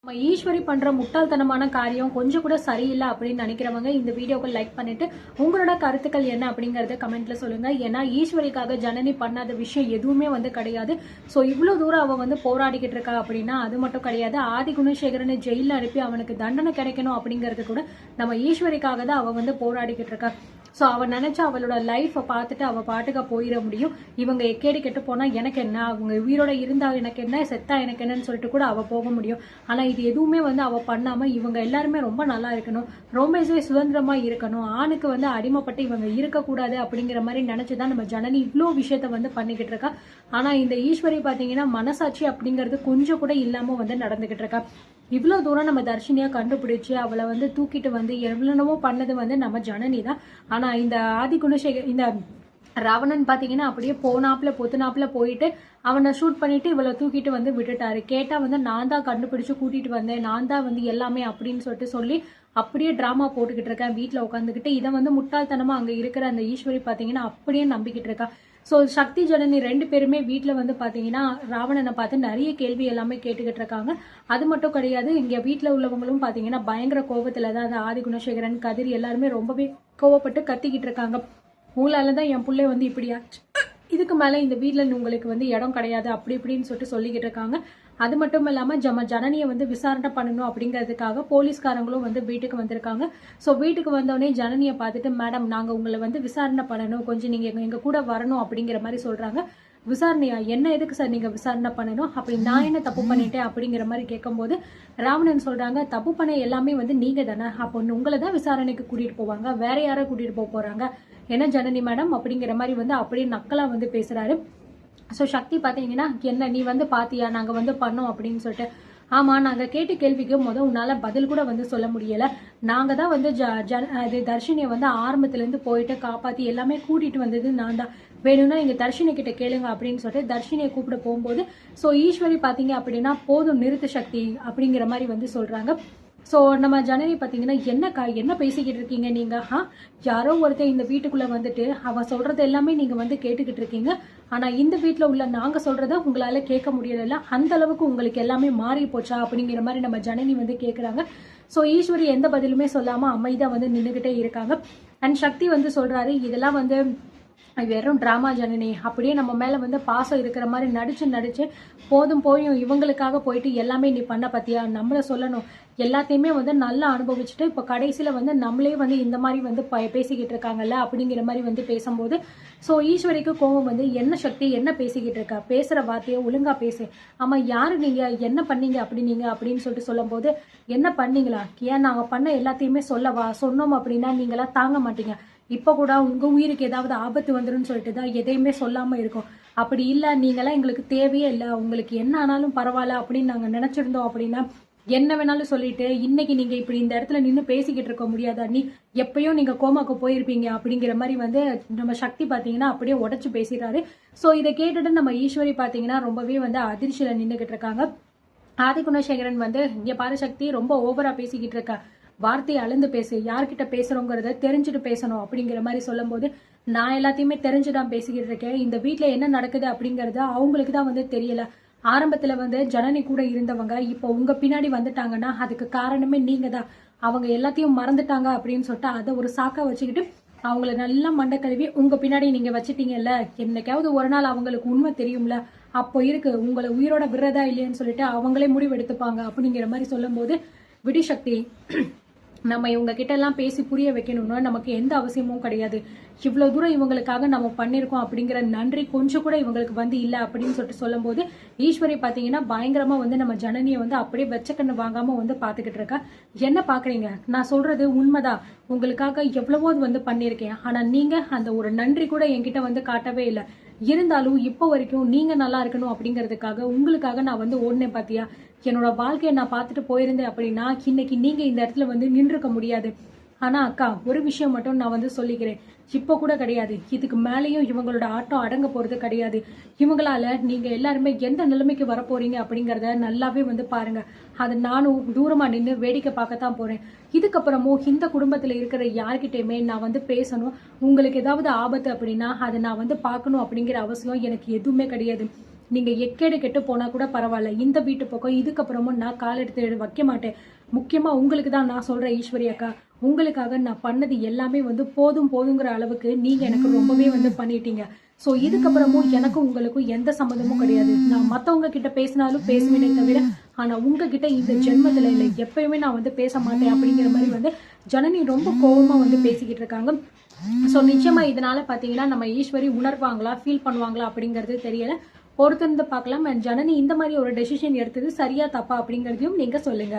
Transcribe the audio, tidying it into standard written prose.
நம்ம ஈஸ்வரி பண்ற முட்டாள்தனமான காரியம் கொஞ்சம் கூட சரியில்லை அப்படின்னு நினைக்கிறவங்க இந்த வீடியோக்கு லைக் பண்ணிட்டு உங்களோட கருத்துக்கள் என்ன அப்படிங்கறத கமெண்ட்ல சொல்லுங்க. ஏன்னா ஈஸ்வரிக்காக ஜனனி பண்ணாத விஷயம் எதுவுமே கிடையாது. ஸோ இவ்வளவு தூரம் அவ போராடிக்கிட்டு இருக்கா அப்படின்னா அது மட்டும் கிடையாது. ஆதி குணசேகரனை ஜெயில அனுப்பி அவனுக்கு தண்டனை கிடைக்கணும் அப்படிங்கறது கூட நம்ம ஈஸ்வரிக்காக தான் அவ போராடிக்கிட்டு இருக்கா. ஸோ அவ நினைச்சா அவளோட லைஃப்பை பார்த்துட்டு அவ பாட்டுக்க போயிட முடியும். இவங்க எக்கேடி கெட்டு போனா எனக்கு என்ன, அவங்க உயிரோட இருந்தா எனக்கு என்ன, செத்தா எனக்கு என்னன்னு சொல்லிட்டு கூட அவ போக முடியும். ஆனா இது எதுவுமே அவ பண்ணாம இவங்க எல்லாருமே ரொம்ப நல்லா இருக்கணும், ரொம்பவே சுதந்திரமா இருக்கணும், ஆணுக்கு அடிமைப்பட்டு இவங்க இருக்கக்கூடாது அப்படிங்கிற மாதிரி நினைச்சுதான் நம்ம ஜனனி இவ்வளோ விஷயத்த பண்ணிக்கிட்டு இருக்கா. ஆனா இந்த ஈஸ்வரி பாத்தீங்கன்னா மனசாட்சி அப்படிங்கிறது கொஞ்சம் கூட இல்லாம நடந்துகிட்டு இருக்கா. இவ்வளோ தூரம் நம்ம தர்ஷினியா கண்டுபிடிச்சு அவளை தூக்கிட்டு எவ்வளவோ பண்ணது நம்ம ஜனனி தான். ஆனா இந்த ஆதி குணசேகர் இந்த ராவணன் பாத்தீங்கன்னா அப்படியே போனாப்புல பொத்துனாப்புல போயிட்டு அவனை ஷூட் பண்ணிட்டு இவளை தூக்கிட்டு விட்டுட்டாரு. கேட்டா நான் தான் கண்டுபிடிச்சு கூட்டிட்டு வந்தேன், நான் தான் எல்லாமே அப்படின்னு சொல்லி அப்படியே டிராமா போட்டுக்கிட்டு இருக்கேன் வீட்டுல உட்காந்துக்கிட்டு. இதை முட்டாள்தனமா அங்க இருக்கிற அந்த ஈஸ்வரி பாத்தீங்கன்னா அப்படியே நம்பிக்கிட்டு இருக்கா. ஸோ சக்தி ஜனனி ரெண்டு பேருமே வீட்டில் பாத்தீங்கன்னா ராவணனை பார்த்து நிறைய கேள்வி எல்லாமே கேட்டுக்கிட்டு இருக்காங்க. அது மட்டும் கிடையாது, இங்க வீட்டில் உள்ளவங்களும் பாத்தீங்கன்னா பயங்கர கோபத்துல தான் அந்த ஆதி குணசேகரன் கதிர் எல்லாருமே ரொம்பவே கோவப்பட்டு கத்திக்கிட்டு இருக்காங்க. உங்களாலதான் என் பிள்ளை இப்படியாச்சு, இதுக்கு மேல இந்த வீட்டுல உங்களுக்கு இடம் கிடையாது அப்படி இப்படின்னு சொல்லிக்கிட்டு இருக்காங்க. அது மட்டும் இல்லாம ஜனனியை விசாரணை பண்ணணும் அப்படிங்கிறதுக்காக போலீஸ்காரங்களும் வீட்டுக்கு வந்திருக்காங்க. ஸோ வீட்டுக்கு வந்தோடனே ஜனனியை பார்த்துட்டு மேடம் நாங்க உங்களை விசாரணை பண்ணணும், கொஞ்சம் நீங்க எங்க கூட வரணும் அப்படிங்கிற மாதிரி சொல்றாங்க. விசாரணையா, என்ன எதுக்கு சார் நீங்க விசாரணை பண்ணணும், அப்படி நான் என்ன தப்பு பண்ணிட்டேன் அப்படிங்கிற மாதிரி கேட்கும்போது ராவணன் சொல்றாங்க தப்பு பண்ண எல்லாமே நீங்க தானே, அப்போ உங்களை தான் விசாரணைக்கு கூட்டிட்டு போவாங்க, வேற யாரை கூட்டிட்டு போறாங்க என்ன ஜனனி மேடம் அப்படிங்கிற மாதிரி அப்படியே நக்கலா பேசுறாரு. ஸோ சக்தி பார்த்தீங்கன்னா என்ன நீ பாத்தியா நாங்கள் பண்ணோம் அப்படின்னு சொல்லிட்டு, ஆமா நாங்க கேட்ட கேள்விக்கு உன்னால பதில் கூட சொல்ல முடியல, நாங்க தான் தர்ஷினியை ஆரம்பத்துல இருந்து போயிட்டு காப்பாத்தி எல்லாமே கூட்டிட்டு வந்தது நான் தான், வேணும்னா நீங்க தர்ஷினி கிட்ட கேளுங்க அப்படின்னு சொல்லிட்டு தர்ஷினியை கூப்பிட போகும்போது ஸோ ஈஸ்வரி பாத்தீங்க அப்படின்னா போதும் நிறுத்து சக்தி அப்படிங்கிற மாதிரி சொல்றாங்க. ஸோ நம்ம ஜனனி பார்த்தீங்கன்னா என்ன பேசிக்கிட்டு இருக்கீங்க நீங்க, யாரோ ஒருத்தர் இந்த வீட்டுக்குள்ள அவ சொல்றது எல்லாமே நீங்க கேட்டுக்கிட்டு இருக்கீங்க, ஆனா இந்த வீட்டுல உள்ள நாங்க சொல்றத உங்களால கேட்க முடியல, அந்த அளவுக்கு உங்களுக்கு எல்லாமே மாறி போச்சா அப்படிங்கிற மாதிரி நம்ம ஜனனி கேக்குறாங்க. ஸோ ஈஸ்வரி எந்த பதிலுமே சொல்லாம அமைதியா நின்றுகிட்டே இருக்காங்க. அண்ட் சக்தி சொல்றாரு இதெல்லாம் வெறும் டிராமா ஜனனி, அப்படியே நம்ம மேல பாசம் இருக்கிற மாதிரி நடிச்சு போதும் போயும் இவங்களுக்காக போயிட்டு எல்லாமே நீ பண்ண பத்தியா, நம்மள சொல்லணும் எல்லாத்தையுமே நல்லா அனுபவிச்சுட்டு இப்ப கடைசியில நம்மளே இந்த மாதிரி பேசிக்கிட்டு இருக்காங்கல்ல அப்படிங்கிற மாதிரி பேசும்போது ஸோ ஈஸ்வரிக்கு கோவம் என்ன சக்தி என்ன பேசிக்கிட்டு இருக்கா, பேசுற வார்த்தையை ஒழுங்கா பேசு, ஆமா யாரு நீங்க என்ன பண்ணீங்க அப்படின்னு சொல்லும் போது என்ன பண்ணீங்களா, ஏன் நாங்க பண்ண எல்லாத்தையுமே சொல்லவா, சொன்னோம் அப்படின்னா நீங்களா தாங்க மாட்டீங்க, இப்ப கூட உங்க உயிருக்கு ஏதாவது ஆபத்து வந்துடும் சொல்லிட்டு தான் எதையுமே சொல்லாம இருக்கும், அப்படி இல்ல நீங்களாம் எங்களுக்கு தேவையே இல்லை, உங்களுக்கு என்ன ஆனாலும் பரவாயில்ல அப்படின்னு நாங்க நினைச்சிருந்தோம் அப்படின்னா என்ன வேணாலும் சொல்லிட்டு இன்னைக்கு நீங்க இப்படி இந்த இடத்துல நின்று பேசிக்கிட்டு இருக்க முடியாதா, நீ எப்பயும் நீங்க கோமாக்கு போயிருப்பீங்க அப்படிங்கிற மாதிரி நம்ம சக்தி பாத்தீங்கன்னா அப்படியே உடைச்சு பேசிடுறாரு. சோ இதை கேட்டுட்டு நம்ம ஈஸ்வரி பாத்தீங்கன்னா ரொம்பவே அதிர்ச்சியில நின்றுகிட்டு இருக்காங்க. ஆதி குணசேகரன் இங்க பாரு சக்தி ரொம்ப ஓவரா பேசிக்கிட்டு இருக்கா, வார்த்தையை அளந்து பேசு, யார்கிட்ட பேசுறோங்கிறத தெரிஞ்சுட்டு பேசணும் அப்படிங்கிற மாதிரி சொல்லும் போது நான் எல்லாத்தையுமே தெரிஞ்சுதான் பேசிக்கிட்டு இருக்கேன், இந்த வீட்டுல என்ன நடக்குது அப்படிங்கறது அவங்களுக்கு தான் தெரியல, ஆரம்பத்துல ஜனனி கூட இருந்தவங்க இப்போ உங்க பின்னாடி வந்துட்டாங்கன்னா அதுக்கு காரணமே நீங்க தான், அவங்க எல்லாத்தையும் மறந்துட்டாங்க அப்படின்னு சொல்லிட்டு அதை ஒரு சாக்கா வச்சுக்கிட்டு அவங்கள நல்லா மண்டை கழுவி உங்க பின்னாடி நீங்க வச்சுட்டீங்கல்ல, என்னைக்காவது ஒரு நாள் அவங்களுக்கு உண்மை தெரியும்ல, அப்போ இருக்கு உங்களை உயிரோட விடுறதா இல்லையான்னு சொல்லிட்டு அவங்களே முடிவெடுத்துப்பாங்க அப்படிங்கிற மாதிரி சொல்லும் போது விடி சக்தி, நம்ம இவங்க கிட்ட எல்லாம் பேசி புரிய வைக்கணும்னா நமக்கு எந்த அவசியமும் கிடையாது, இவ்வளவு தூரம் இவங்களுக்காக நம்ம பண்ணிருக்கோம் அப்படிங்கிற நன்றி கொஞ்சம் கூட இவங்களுக்கு இல்ல அப்படின்னு சொல்லும் போது ஈஸ்வரி பாத்தீங்கன்னா பயங்கரமா நம்ம ஜனனியை அப்படியே வெச்சக்கண்ணு வாங்காம பாத்துக்கிட்டு இருக்கா. என்ன பாக்குறீங்க, நான் சொல்றது உண்மைதான், உங்களுக்காக எவ்வளவோ பண்ணிருக்கேன், ஆனா நீங்க அந்த ஒரு நன்றி கூட என்கிட்ட காட்டவே இல்லை, இருந்தாலும் இப்போ வரைக்கும் நீங்க நல்லா இருக்கணும் அப்படிங்கிறதுக்காக உங்களுக்காக நான் ஓடினேன் பாத்தியா, என்னோட வாழ்க்கையை நான் பார்த்துட்டு போயிருந்தேன் அப்படின்னா இன்னைக்கு நீங்க இந்த இடத்துல நின்றுக்க முடியாது. ஆனா அக்கா ஒரு விஷயம் மட்டும் நான் சொல்லிக்கிறேன், இப்போ கூட கிடையாது, இதுக்கு மேலேயும் இவங்களோட ஆட்டம் அடங்க போறது கிடையாது, இவங்களால நீங்க எல்லாருமே எந்த நிலைமைக்கு வர போறீங்க அப்படிங்கறத நல்லாவே பாருங்க, அது நானும் தூரமா நின்று வேடிக்கை பார்க்கத்தான் போறேன், இதுக்கப்புறமும் இந்த குடும்பத்துல இருக்கிற யார்கிட்டயுமே நான் பேசணும், உங்களுக்கு ஏதாவது ஆபத்து அப்படின்னா அதை நான் பார்க்கணும் அப்படிங்கிற அவசியம் எனக்கு எதுவுமே கிடையாது, நீங்க எக்கேடு கெட்டு போனா கூட பரவாயில்ல, இந்த வீட்டு பக்கம் இதுக்கப்புறமும் நான் கால் எடுத்து வைக்க மாட்டேன். முக்கியமா உங்களுக்கு தான் நான் சொல்றேன் ஈஸ்வரி அக்கா, உங்களுக்காக நான் பண்ணது எல்லாமே வந்து போதும் போதுங்கிற அளவுக்கு நீங்க எனக்கு ரொம்பவே வந்து பண்ணிட்டீங்க. ஸோ இதுக்கப்புறமும் எனக்கும் உங்களுக்கும் எந்த சம்மந்தமும் கிடையாது. நான் மற்றவங்க கிட்ட பேசினாலும் பேசுவேனே தவிர, ஆனா உங்ககிட்ட இந்த ஜென்மத்துல இல்லை, எப்பயுமே நான் வந்து பேச மாட்டேன் அப்படிங்கிற மாதிரி வந்து ஜனனி ரொம்ப கோபமா வந்து பேசிக்கிட்டு இருக்காங்க. ஸோ நிச்சயமா இதனால பாத்தீங்கன்னா நம்ம ஈஸ்வரி உணர்வாங்களா, ஃபீல் பண்ணுவாங்களா அப்படிங்கிறது தெரியல. பொறுத்திருந்து பார்க்கலாம். அண்ட் ஜனனி இந்த மாதிரி ஒரு டெசிஷன் எடுத்தது சரியா தப்பா அப்படிங்கிறதையும் நீங்க சொல்லுங்க.